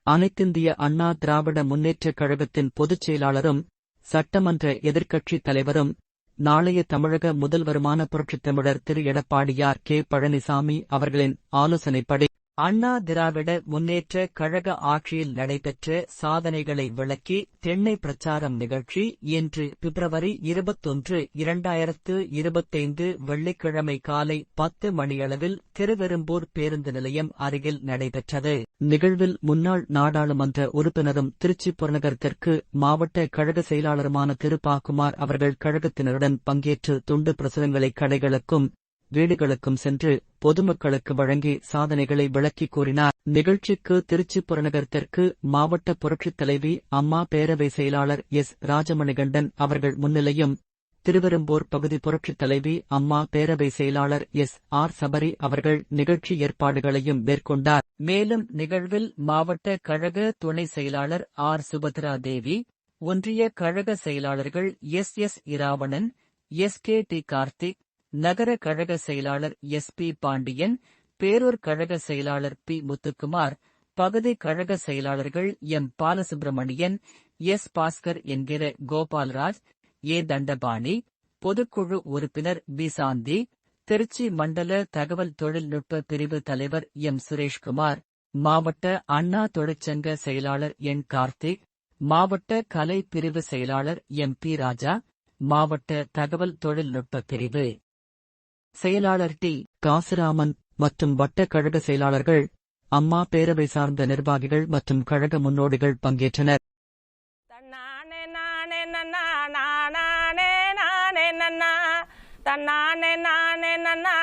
அனைத்திந்திய அண்ணா திராவிட முன்னேற்றக் கழகத்தின் பொதுச் செயலாளரும் சட்டமன்ற எதிர்க்கட்சித் தலைவரும் நாளைய தமிழக முதல்வருமான புரட்சித் தமிழர் திரு எடப்பாடியார் கே பழனிசாமி அவர்களின் ஆலோசனைப்படி அண்ணா திராவிட முன்னேற்றக் கழக ஆட்சியில் நடைபெற்ற சாதனைகளை விளக்கி திண்ணை பிரச்சாரம் நிகழ்ச்சி இன்று பிப்ரவரி 21, 2025 வெள்ளிக்கிழமை காலை 10 மணியளவில் திருவெரும்பூர் பேருந்து நிலையம் அருகில் நடைபெற்றது. நிகழ்வில் முன்னாள் நாடாளுமன்ற உறுப்பினரும் திருச்சி புறநகர் தெற்கு மாவட்ட கழக செயலாளருமான திரு பாக்குமார் அவர்கள் கழகத்தினருடன் பங்கேற்று துண்டு பிரசுரங்களை கடைகளுக்கும் வீடுகளுக்கும் சென்று பொதுமக்களுக்கு வழங்கி சாதனைகளை விளக்கிக் கூறினார். நிகழ்ச்சிக்கு திருச்சி புறநகர் தெற்கு மாவட்ட புரட்சித் தலைவி அம்மா பேரவை செயலாளர் எஸ். ராஜமணிகண்டன் அவர்கள் முன்னிலையும், திருவெரும்பூர் பகுதி புரட்சித் தலைவி அம்மா பேரவை செயலாளர் எஸ். ஆர். சபரி அவர்கள் நிகழ்ச்சி ஏற்பாடுகளையும் மேற்கொண்டார். மேலும் நிகழ்வில் மாவட்ட கழக துணை செயலாளர் ஆர். சுபத்ரா தேவி, ஒன்றிய கழக செயலாளர்கள் S. S. Ravanan, S. K. D. Karthik, நகர கழக செயலாளர் எஸ். பி. பாண்டியன், பேரூர் கழக செயலாளர் பி. முத்துக்குமார், பகுதி கழக செயலாளர்கள் எம். பாலசுப்பிரமணியன், எஸ். பாஸ்கர் என்கிற கோபால்ராஜ், ஏ. தண்டபாணி, பொதுக்குழு உறுப்பினர் பி. சாந்தி, திருச்சி மண்டல தகவல் தொழில்நுட்ப பிரிவு தலைவர் எம். சுரேஷ்குமார், மாவட்ட அண்ணா தொழிற்சங்க செயலாளர் என். கார்த்திக், மாவட்ட கலை பிரிவு செயலாளர் எம். பி. ராஜா, மாவட்ட தகவல் தொழில்நுட்ப பிரிவு செயலாளர் டி. காசிராமன் மற்றும் வட்ட கழக செயலாளர்கள், அம்மா பேரவை சார்ந்த நிர்வாகிகள் மற்றும் கழக முன்னோடிகள் பங்கேற்றனர். தன்னானே நானே நன்னா நானே நானே நன்னா தன்னானே நானே நன்னா